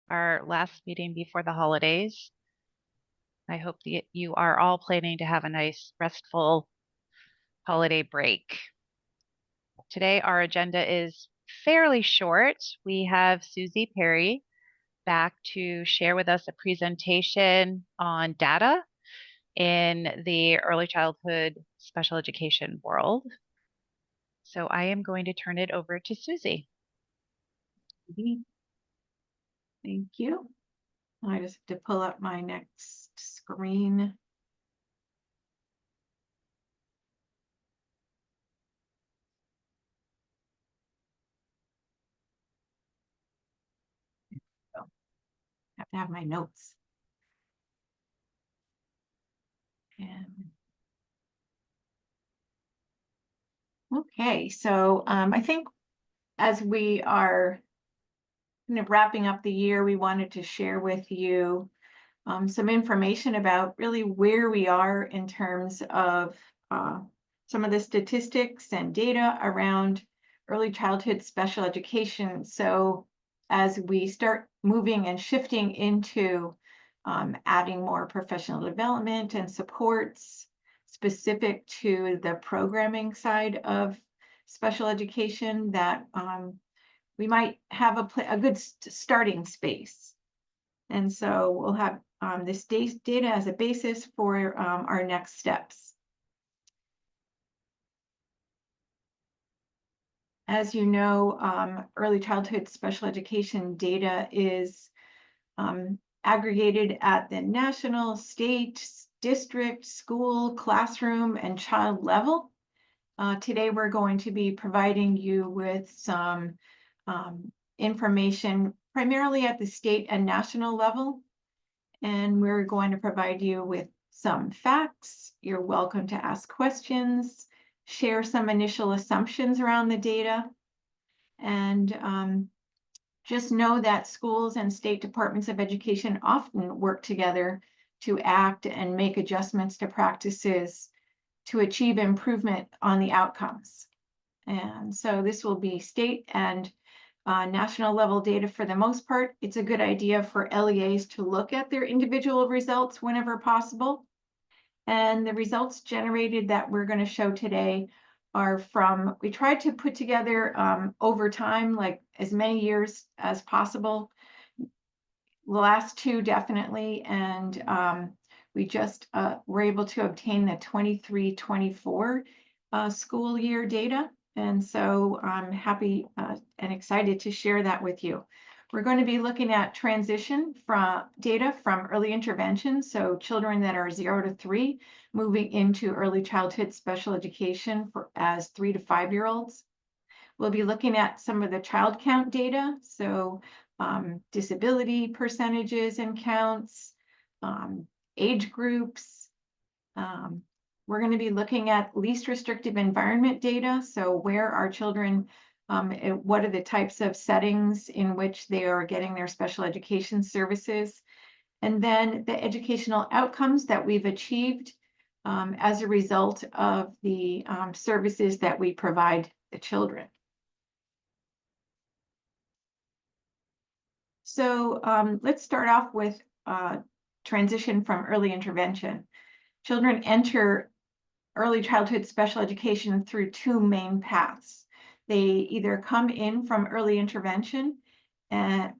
our last meeting before the holidays. I hope that you are all planning to have a nice, restful holiday break. Today, our agenda is fairly short. We have Susie Perry back to share with us a presentation on data in the early childhood special education world. So I am going to turn it over to Susie. Thank you. I just have to pull up my next screen. So, have to have my notes. And okay, so I think as we are kind of wrapping up the year, we wanted to share with you some information about really where we are in terms of some of the statistics and data around early childhood special education. So as we start moving and shifting into adding more professional development and supports specific to the programming side of special education, that we might have a good starting space. And so we'll have this data as a basis for our next steps. As you know, early childhood special education data is aggregated at the national, state, district, school, classroom, and child level. Today, we're going to be providing you with some information primarily at the state and national level. And we're going to provide you with some facts. You're welcome to ask questions, share some initial assumptions around the data, and just know that schools and state departments of education often work together to act and make adjustments to practices to achieve improvement on the outcomes. And so this will be state and national level data for the most part. It's a good idea for LEAs to look at their individual results whenever possible. And the results generated that we're going to show today are from, we tried to put together over time, like as many years as possible. The last two definitely, and we just were able to obtain the 23-24 school year data. And so I'm happy and excited to share that with you. We're going to be looking at transition from data from early intervention, so children that are 0 to 3 moving into early childhood special education as 3 to 5-year-olds. We'll be looking at some of the child count data, so disability percentages and counts, age groups. We're going to be looking at least restrictive environment data. So where are children, what are the types of settings in which they are getting their special education services? And then the educational outcomes that we've achieved as a result of the services that we provide the children. So let's start off with transition from early intervention. Children enter early childhood special education through two main paths. They either come in from early intervention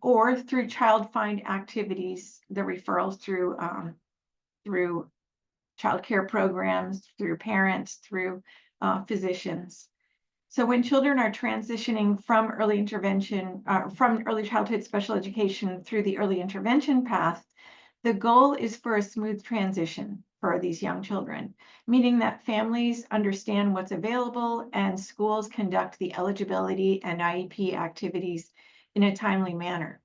or through child find activities, the referrals through child care programs, through parents, through physicians. So when children are transitioning from early intervention, from early childhood special education through the early intervention path, the goal is for a smooth transition for these young children, meaning that families understand what's available and schools conduct the eligibility and IEP activities in a timely manner.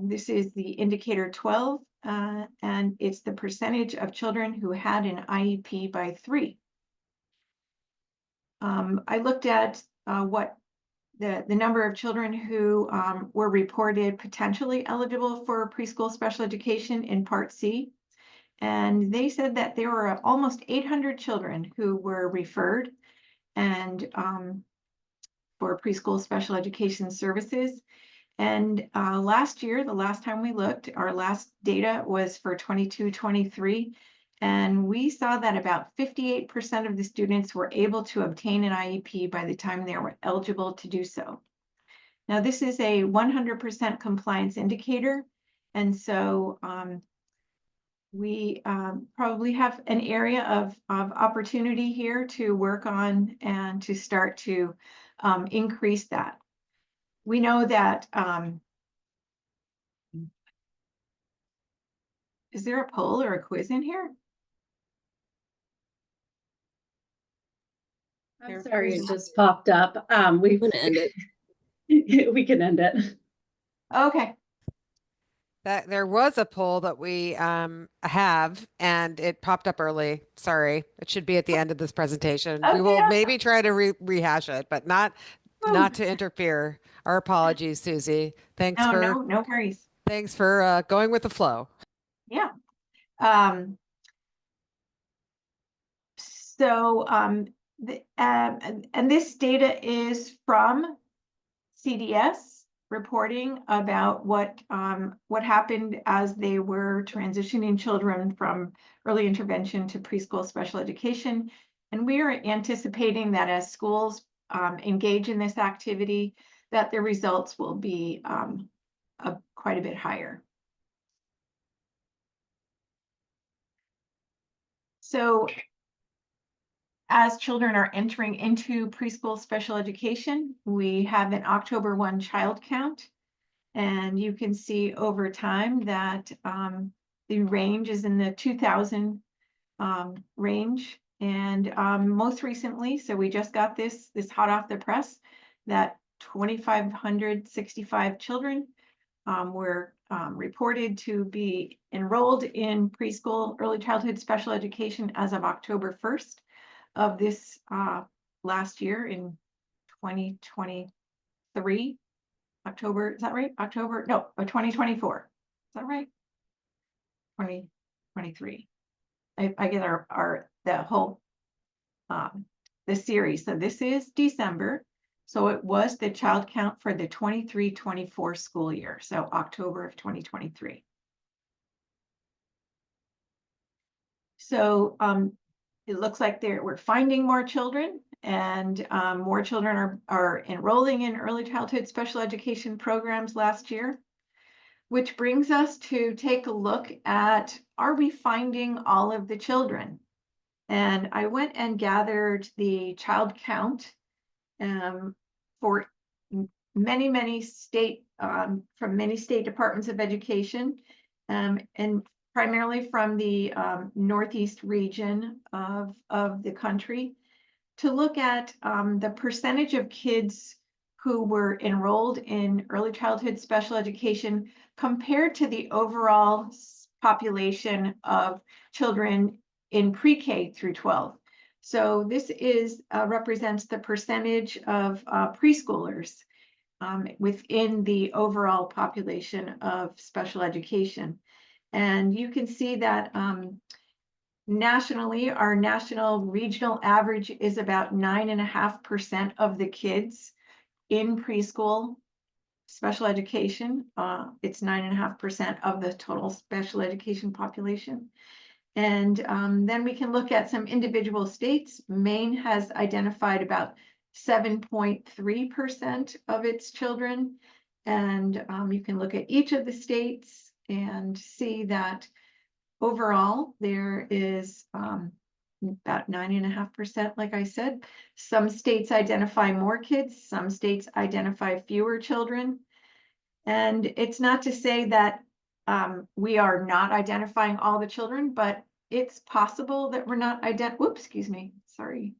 This is the indicator 12, and it's the percentage of children who had an IEP by 3. I looked at what the number of children who were reported potentially eligible for preschool special education in Part C. And they said that there were almost 800 children who were referred and for preschool special education services. And last year, the last time we looked, our last data was for 22-23, and we saw that about 58% of the students were able to obtain an IEP by the time they were eligible to do so. Now, this is a 100% compliance indicator, and so we probably have an area of opportunity here to work on and to start to increase that. We know that, is there a poll or a quiz in here? I'm sorry, it just popped up. We want to end it. we can end it. Okay, That there was a poll that we have, and it popped up early. Sorry, it should be at the end of this presentation. Okay, We will awesome. maybe try to rehash it, but not Woo. to interfere. Our apologies, Susie. Thanks for no worries. going with the flow. Yeah. And this data is from CDS reporting about what happened as they were transitioning children from early intervention to preschool special education. And we are anticipating that as schools engage in this activity, that the results will be quite a bit higher. So as children are entering into preschool special education, we have an October 1 child count. And you can see over time that the range is in the 2,000 range. And most recently, so we just got this hot off the press, that 2,565 children were reported to be enrolled in preschool early childhood special education as of October 1st of this last year in 2023. October, is that right? October, no, 2024. Is that right? 2023. I get the whole the series. So this is December. So it was the child count for the 23-24 school year. So October of 2023. So it looks like we're finding more children, and more children are enrolling in early childhood special education programs last year, which brings us to take a look at, are we finding all of the children? And I went and gathered the child count for many state, from many state departments of education, and primarily from the Northeast region of the country, to look at the percentage of kids who were enrolled in early childhood special education compared to the overall population of children in pre-K through 12. So this represents the percentage of preschoolers within the overall population of special education. And you can see that nationally, our national regional average is about 9.5% of the kids in preschool special education. It's 9.5% of the total special education population. And then we can look at some individual states. Maine has identified about 7.3% of its children. And you can look at each of the states and see that overall there is about 9.5%, like I said. Some states identify more kids, some states identify fewer children. And it's not to say that we are not identifying all the children, but it's possible that we're not whoops, excuse me, sorry.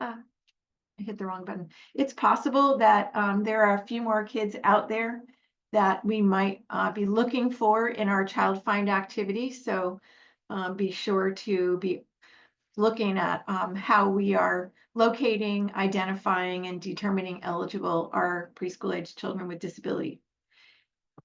I hit the wrong button. It's possible that there are a few more kids out there that we might be looking for in our child find activity. So be sure to be looking at how we are locating, identifying, and determining eligible our preschool age children with disability.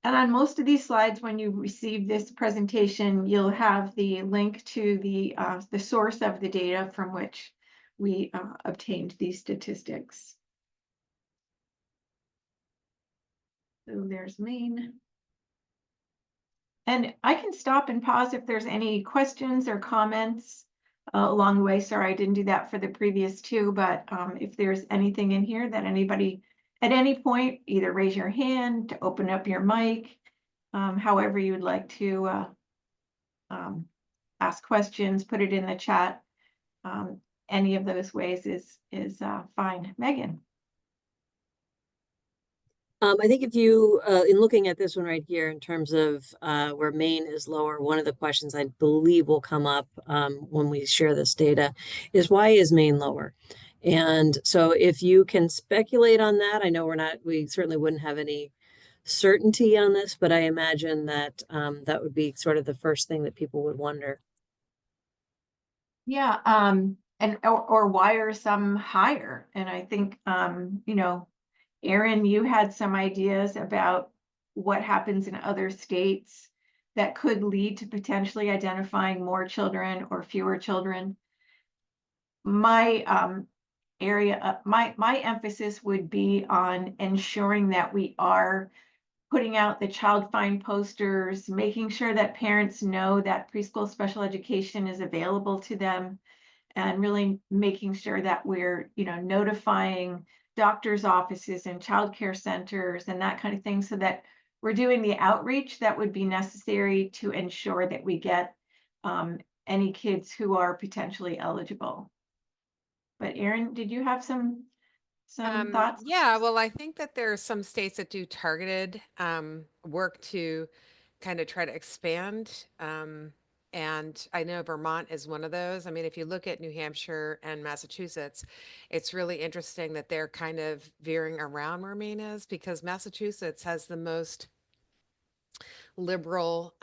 And on most of these slides, when you receive this presentation, you'll have the link to the source of the data from which we obtained these statistics. So there's Maine. And I can stop and pause if there's any questions or comments along the way. Sorry, I didn't do that for the previous two, but if there's anything in here that anybody at any point, either raise your hand to open up your mic, however you would like to ask questions, put it in the chat. Any of those ways is fine. Megan. I think if you, in looking at this one right here, in terms of where Maine is lower, one of the questions I believe will come up when we share this data is why is Maine lower? And so if you can speculate on that, I know we certainly wouldn't have any certainty on this, but I imagine that that would be sort of the first thing that people would wonder. Yeah, and or why are some higher? And I think you know, Erin, you had some ideas about what happens in other states that could lead to potentially identifying more children or fewer children. My my emphasis would be on ensuring that we are putting out the child find posters, making sure that parents know that preschool special education is available to them, and really making sure that we're, you know, notifying doctors' offices and childcare centers and that kind of thing, so that we're doing the outreach that would be necessary to ensure that we get any kids who are potentially eligible. But Erin, did you have some thoughts? Yeah, well, I think that there are some states that do targeted work to kind of try to expand. And I know Vermont is one of those. I mean, if you look at New Hampshire and Massachusetts, it's really interesting that they're kind of veering around where Maine is, because Massachusetts has the most liberal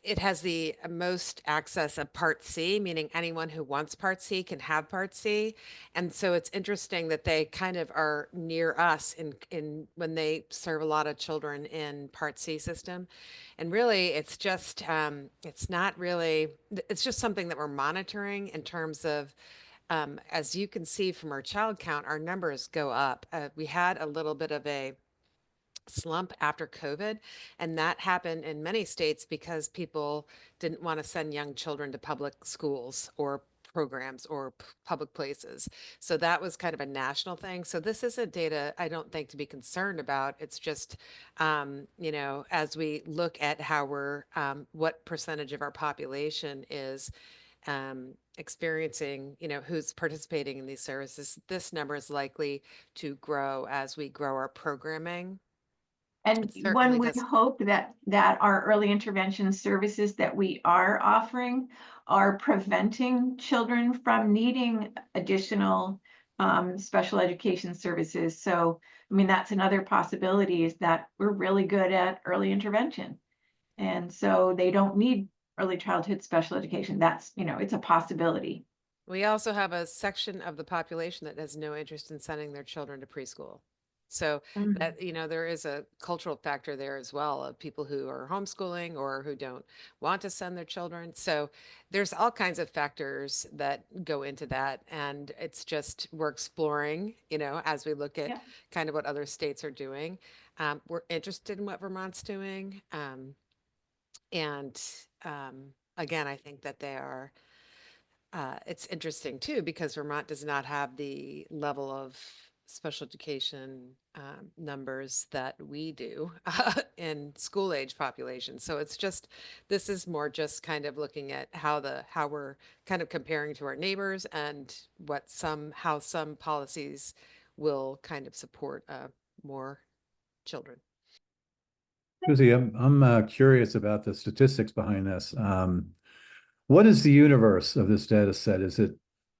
it has the most access of Part C, meaning anyone who wants Part C can have Part C. And so it's interesting that they kind of are near us in when they serve a lot of children in Part C system. And really, it's not really, it's just something that we're monitoring in terms of, as you can see from our child count, our numbers go up. We had a little bit of a slump after COVID. And that happened in many states because people didn't want to send young children to public schools or programs or public places. So that was kind of a national thing. So this isn't data I don't think to be concerned about. It's just, you know, as we look at how we're, what percentage of our population is experiencing, you know, who's participating in these services, this number is likely to grow as we grow our programming. And It one certainly would does. hope that our early intervention services that we are offering are preventing children from needing additional special education services. So, I mean, that's another possibility, is that we're really good at early intervention. And so they don't need early childhood special education. That's, you know, it's a possibility. We also have a section of the population that has no interest in sending their children to preschool. So that, you know, there is a cultural factor there as well, of people who are homeschooling or who don't want to send their children. So there's all kinds of factors that go into that. And it's just, we're exploring, you know, as we look at Yeah. kind of what other states are doing. We're interested in what Vermont's doing. And again, I think that they are, it's interesting too, because Vermont does not have the level of special education numbers that we do in school age population. So it's just, this is more just kind of looking at how we're kind of comparing to our neighbors, and how some policies will kind of support more children. Susie, I'm curious about the statistics behind this. What is the universe of this data set? Is it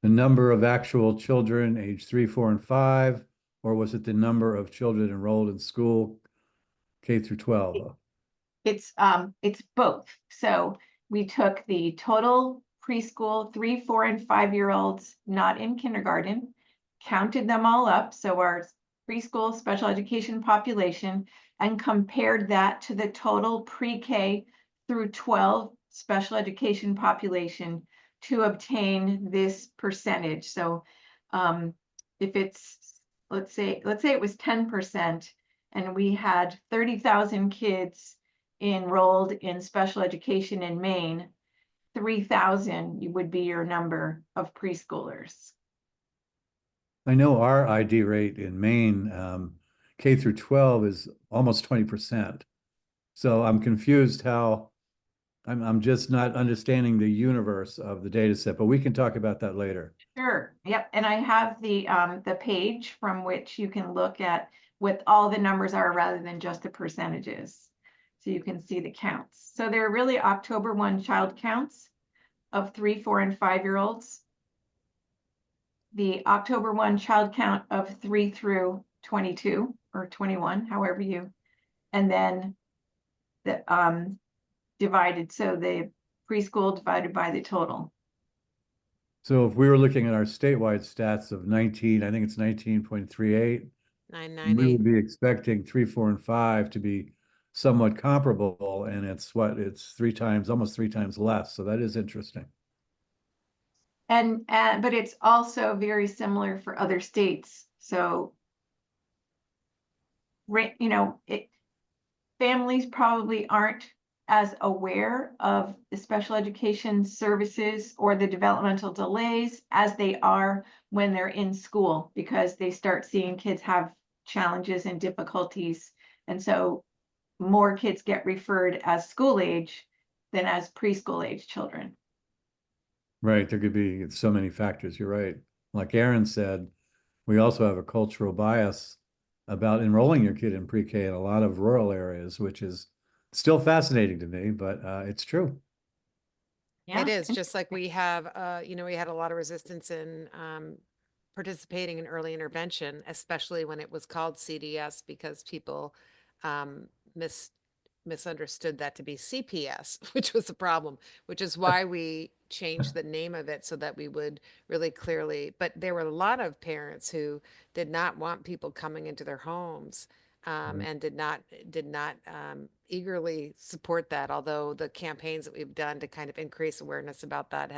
the number of actual children age 3, 4, and 5, or was it the number of children enrolled in school K through 12? It's both. So we took the total preschool 3, 4, and 5-year-olds not in kindergarten, counted them all up, so our preschool special education population, and compared that to the total pre-K through 12 special education population to obtain this percentage. So if it's, let's say it was 10%, and we had 30,000 kids enrolled in special education in Maine, 3,000 would be your number of preschoolers. I know our ID rate in Maine, K through 12 is almost 20%. So I'm confused how, I'm just not understanding the universe of the data set, but we can talk about that later. Sure. Yep. And I have the page from which you can look at what all the numbers are rather than just the percentages. So you can see the counts. So there are really October 1 child counts of 3, 4, and 5-year-olds. The October 1 child count of 3 through 22 or 21, however you, and then the divided, so the preschool divided by the total. So if we were looking at our statewide stats of 19, I think it's 19.38, we 990. would be expecting 3, 4, and 5 to be somewhat comparable, and it's what, it's 3 times, almost 3 times less. So that is interesting. And but it's also very similar for other states. So, you know, families probably aren't as aware of the special education services or the developmental delays as they are when they're in school, because they start seeing kids have challenges and difficulties. And so more kids get referred as school age than as preschool age children. Right, there could be so many factors, you're right. Like Aaron said, we also have a cultural bias about enrolling your kid in pre-K in a lot of rural areas, which is still fascinating to me, but it's true. Yeah. It is just like we have, you know, we had a lot of resistance in participating in early intervention, especially when it was called CDS, because people um, misunderstood that to be CPS, which was a problem, which is why we changed the name of it so that we would really clearly, but there were a lot of parents who did not want people coming into their homes and did not eagerly support that. Although the campaigns that we've done to kind of increase awareness about that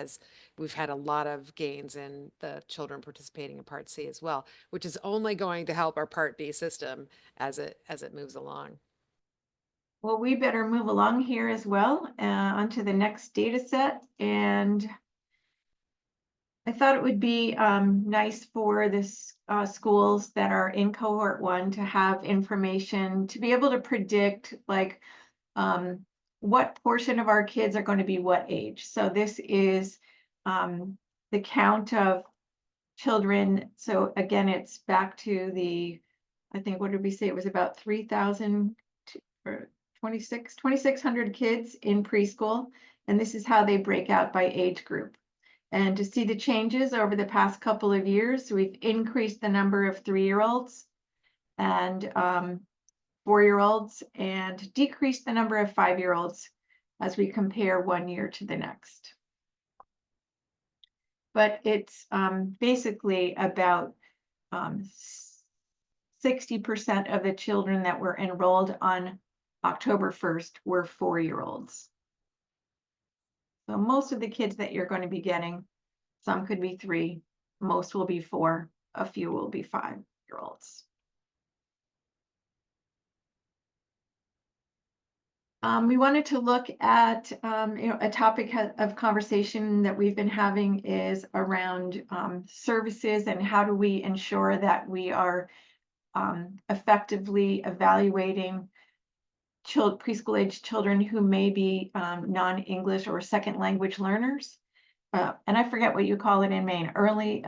we've had a lot of gains in the children participating in Part C as well, which is only going to help our Part B system as it moves along. Well, we better move along here as well, onto the next data set. And I thought it would be nice for this schools that are in cohort 1 to have information to be able to predict like what portion of our kids are going to be what age. So this is the count of children. So again, it's back to the, I think, what did we say? It was about 3,000 or 2,600 kids in preschool. And this is how they break out by age group. And to see the changes over the past couple of years, we've increased the number of 3-year-olds and 4-year-olds and decreased the number of 5-year-olds as we compare one year to the next. But it's basically about 60% of the children that were enrolled on October 1st were 4-year-olds. So most of the kids that you're going to be getting, some could be 3, most will be 4, a few will be 5-year-olds. We wanted to look at, a topic of conversation that we've been having is around services and how do we ensure that we are effectively evaluating preschool age children who may be non-English or second language learners. And I forget what you call it in Maine, early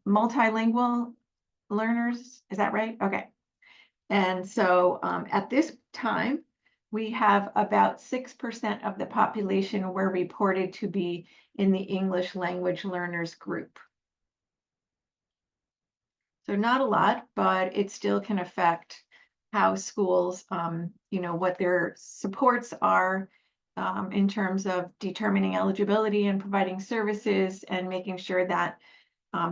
multilingual learners. Is that right? Okay. And so at this time, we have about 6% of the population were reported to be in the English language learners group. So not a lot, but it still can affect how schools, what their supports are in terms of determining eligibility and providing services and making sure that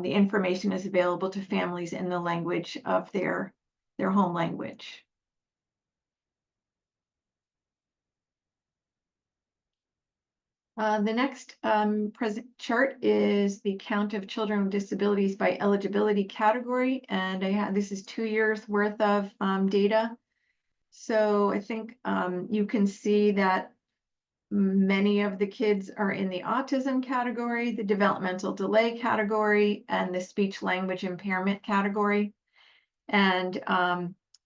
the information is available to families in the language of their home language. The next present chart is the count of children with disabilities by eligibility category. And this is 2 years worth of data. So I think you can see that many of the kids are in the autism category, the developmental delay category, and the speech language impairment category. And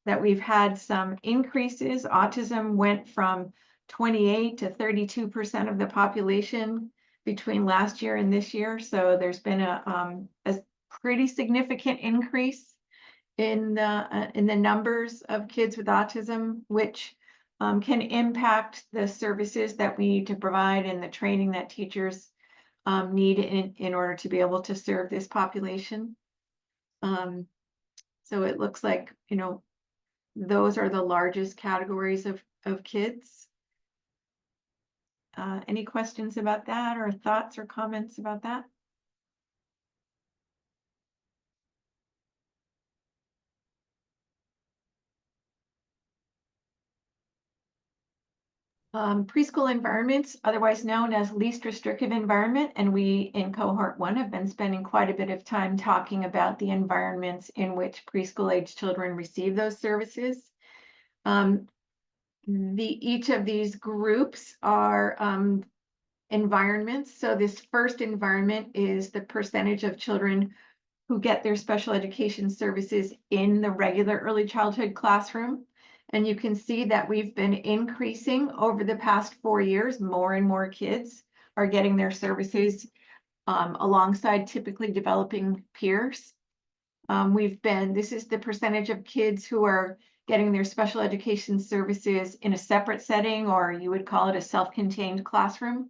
that we've had some increases. Autism went from 28 to 32% of the population between last year and this year. So there's been a pretty significant increase in the numbers of kids with autism, which can impact the services that we need to provide and the training that teachers need in order to be able to serve this population. So it looks like, you know, those are the largest categories of kids. Any questions about that, or thoughts or comments about that? Preschool environments, otherwise known as least restrictive environment, and we in cohort 1 have been spending quite a bit of time talking about the environments in which preschool age children receive those services. Each of these groups are environments. So this first environment is the percentage of children who get their special education services in the regular early childhood classroom. And you can see that we've been increasing over the past 4 years. More and more kids are getting their services alongside typically developing peers. This is the percentage of kids who are getting their special education services in a separate setting, or you would call it a self-contained classroom.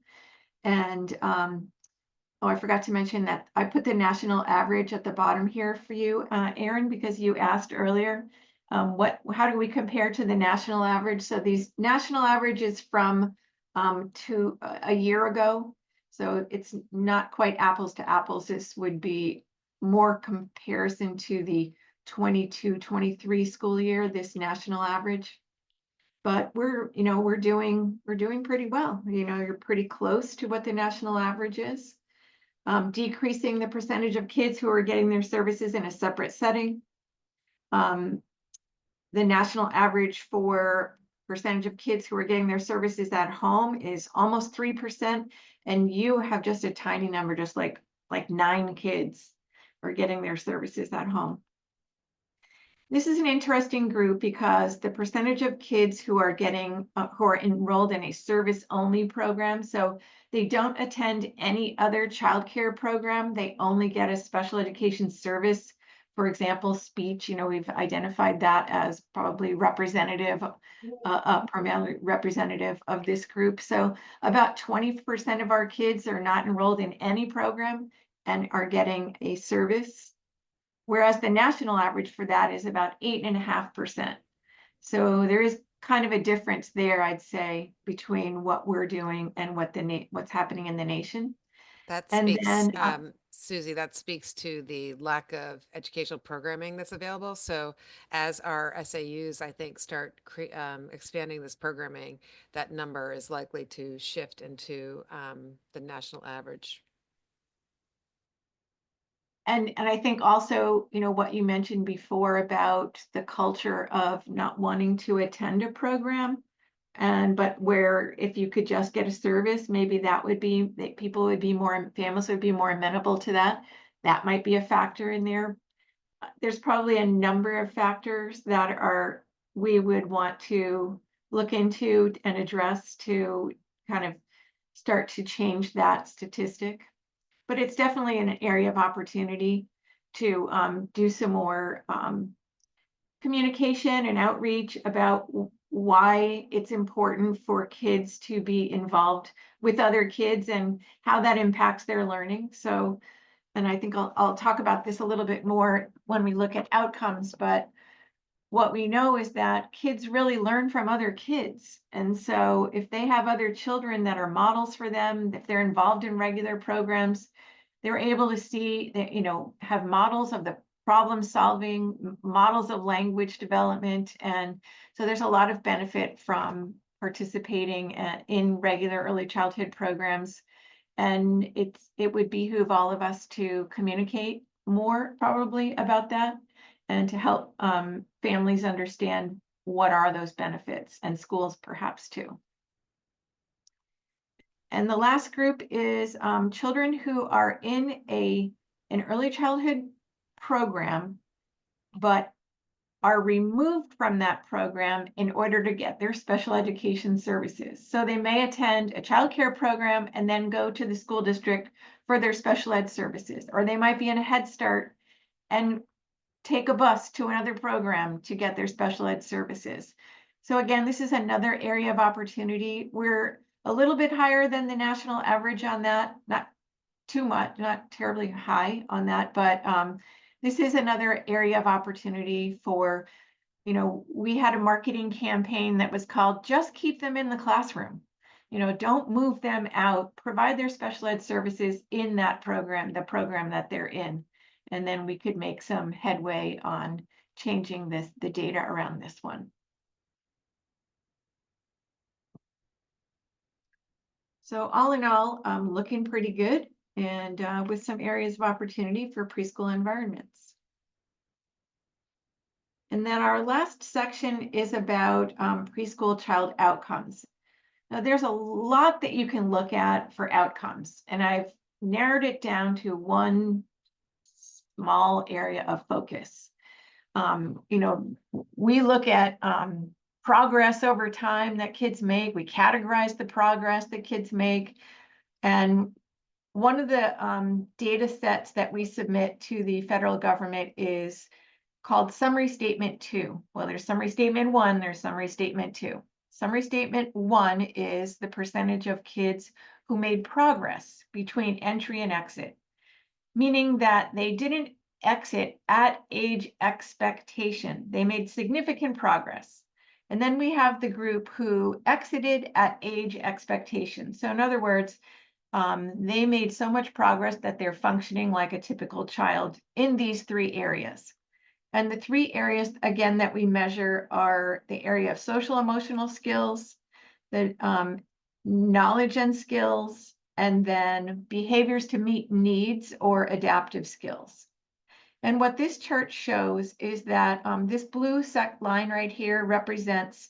And oh, I forgot to mention that I put the national average at the bottom here for you, Erin, because you asked earlier, how do we compare to the national average? So these national averages from to a year ago. So it's not quite apples to apples. This would be more comparison to the 22-23 school year, this national average. But we're doing pretty well. You know, you're pretty close to what the national average is. Decreasing the percentage of kids who are getting their services in a separate setting. The national average for percentage of kids who are getting their services at home is almost 3%, and you have just a tiny number, just like 9 kids are getting their services at home. This is an interesting group because the percentage of kids who are enrolled in a service-only program, so they don't attend any other childcare program, they only get a special education service. For example, speech, you know, we've identified that as probably representative, primarily representative of this group. So about 20% of our kids are not enrolled in any program and are getting a service, whereas the national average for that is about 8.5%. So there is kind of a difference there, I'd say, between what we're doing and what's happening in the nation. That And speaks, then Susie, that speaks to the lack of educational programming that's available. So as our SAUs, I think, start expanding this programming, that number is likely to shift into the national average. And I think also, you know, what you mentioned before about the culture of not wanting to attend a program, but where if you could just get a service, maybe that people would be more, families would be more amenable to that. That might be a factor in there. There's probably a number of factors that we would want to look into and address to kind of start to change that statistic. But it's definitely an area of opportunity to do some more communication and outreach about why it's important for kids to be involved with other kids and how that impacts their learning. So, and I think I'll talk about this a little bit more when we look at outcomes, but what we know is that kids really learn from other kids. And so if they have other children that are models for them, if they're involved in regular programs, they're able to see that, you know, have models of the problem solving, models of language development. And so there's a lot of benefit from participating in regular early childhood programs. And it would behoove all of us to communicate more probably about that and to help families understand what are those benefits, and schools perhaps too. And the last group is children who are in an early childhood program, but are removed from that program in order to get their special education services. So they may attend a child care program and then go to the school district for their special ed services, or they might be in a Head Start and take a bus to another program to get their special ed services. So again, this is another area of opportunity. We're a little bit higher than the national average on that, not too much, not terribly high on that, but this is another area of opportunity for, you know, we had a marketing campaign that was called Just Keep Them in the Classroom. You know, don't move them out, provide their special ed services in that program, the program that they're in. And then we could make some headway on changing the data around this one. So all in all, looking pretty good, and with some areas of opportunity for preschool environments. And then our last section is about preschool child outcomes. Now, there's a lot that you can look at for outcomes, and I've narrowed it down to one small area of focus. You know, we look at progress over time that kids make. We categorize the progress that kids make. And one of the data sets that we submit to the federal government is called Summary Statement 2. Well, there's Summary Statement 1, there's Summary Statement 2. Summary Statement 1 is the percentage of kids who made progress between entry and exit, meaning that they didn't exit at age expectation. They made significant progress. And then we have the group who exited at age expectation. So in other words, they made so much progress that they're functioning like a typical child in these three areas. And the three areas, again, that we measure are the area of social emotional skills, the knowledge and skills, and then behaviors to meet needs or adaptive skills. And what this chart shows is that this blue line right here represents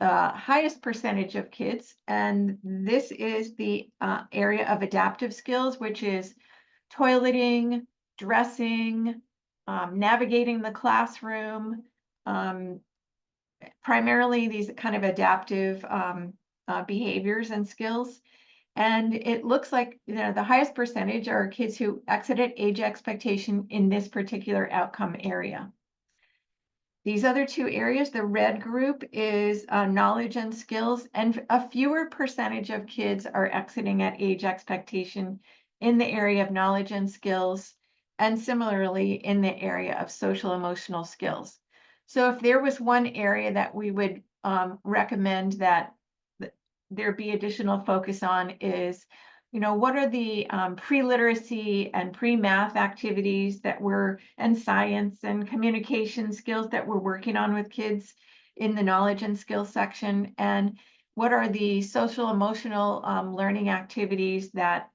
highest percentage of kids. And this is the area of adaptive skills, which is toileting, dressing, navigating the classroom, primarily these kind of adaptive behaviors and skills. And it looks like, you know, the highest percentage are kids who exited age expectation in this particular outcome area. These other two areas, the red group is knowledge and skills, and a fewer percentage of kids are exiting at age expectation in the area of knowledge and skills, and similarly in the area of social emotional skills. So if there was one area that we would recommend that there be additional focus on is, you know, what are the pre-literacy and pre-math activities that we're, and science and communication skills that we're working on with kids in the knowledge and skills section, and what are the social emotional learning activities that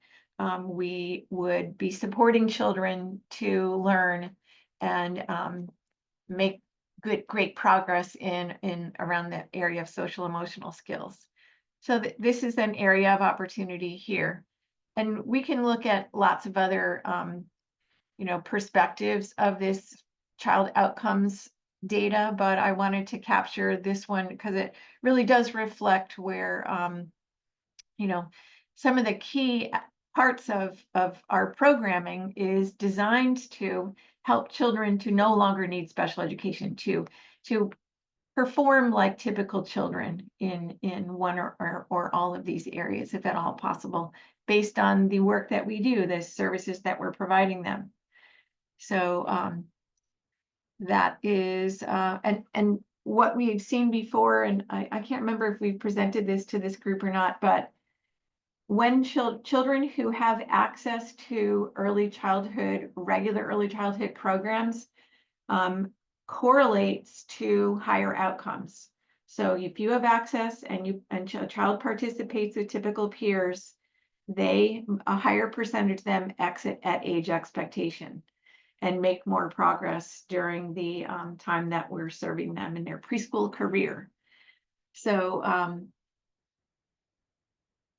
we would be supporting children to learn and make great progress in around the area of social emotional skills. So this is an area of opportunity here. And we can look at lots of other, you know, perspectives of this child outcomes data, but I wanted to capture this one because it really does reflect where, you know, some of the key parts of our programming is designed to help children to no longer need special education, to perform like typical children in one or all of these areas, if at all possible, based on the work that we do, the services that we're providing them. So that is, and what we had seen before, and I can't remember if we presented this to this group or not, but when children who have access to early childhood, regular early childhood programs, correlates to higher outcomes. So if you have access and a child participates with typical peers, a higher percentage of them exit at age expectation. and make more progress during the time that we're serving them in their preschool career. So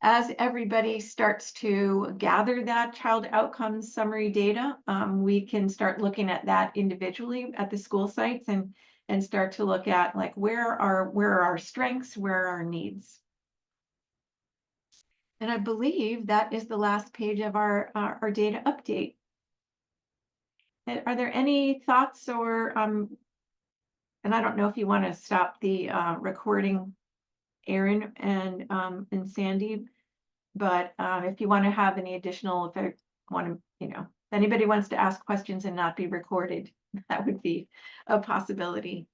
as everybody starts to gather that child outcomes summary data, we can start looking at that individually at the school sites and start to look at like where are our strengths, where are our needs. And I believe that is the last page of our data update. Are there any thoughts or and I don't know if you want to stop the recording, Erin and Sandy, but if you want to have any additional, if I want to, you know, if anybody wants to ask questions and not be recorded, that would be a possibility.